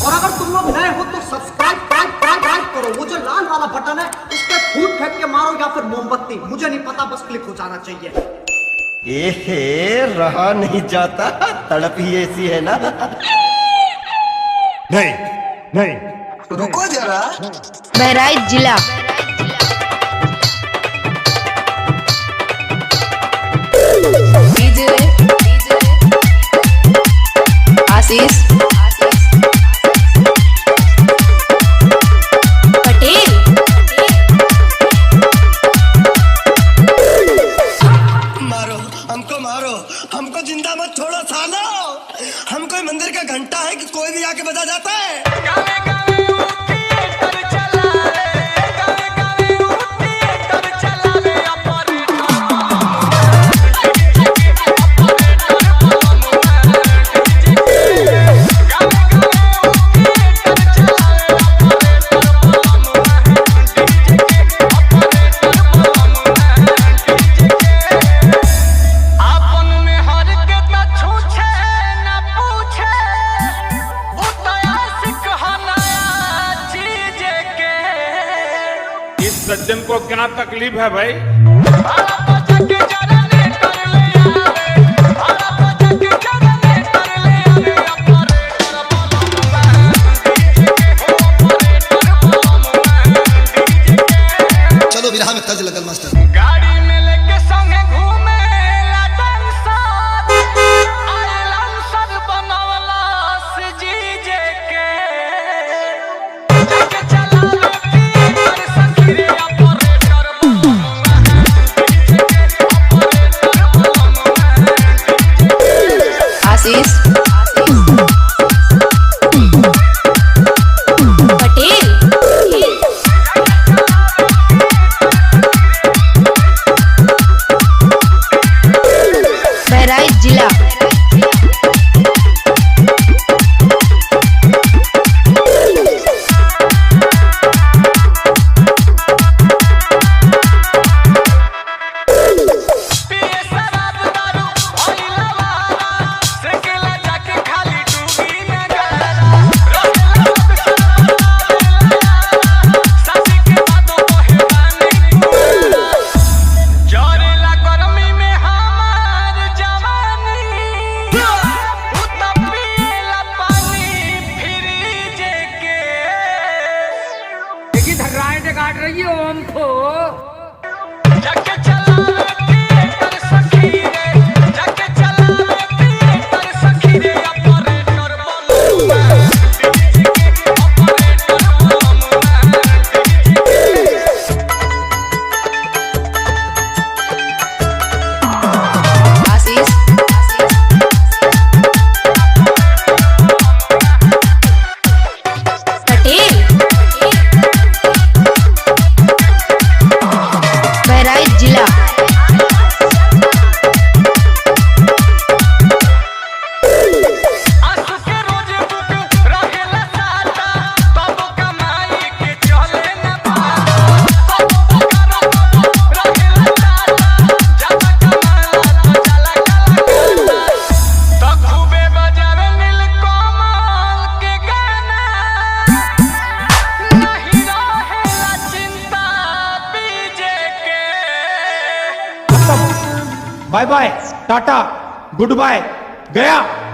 और अगर तुम लोग नए हो तो सब्सक्राइब करो। वो जो लाल वाला बटन है उस पर फूट फेंक के मारो या फिर मोमबत्ती, मुझे नहीं पता, बस क्लिक हो जाना चाहिए। एहे, रहा नहीं जाता, तड़प ही ऐसी है ना। नहीं रुको जरा। बहराइच जिला डीजे आशीष पटेल। मारो हमको जिंदा मत छोड़ो सालो। हम कोई मंदिर का घंटा है कि कोई भी आके बजा जाता है। सज्जन को क्या तकलीफ है भाई? चलो विराह में तर्ज लगल मास्टर। गाड़ी में लेके संगे घूमे आशीष पटेल। बहराइच जिला काट रही है ओम को। जाके चला थिएटर सखी रे, जाके चला थिएटर सखी रे, ऑपरेटर बोलूंगा डीजे के ऑपरेटर बोलूंगा आशीष पटेल। बहराइच जिला bye bye, tata, goodbye, गया।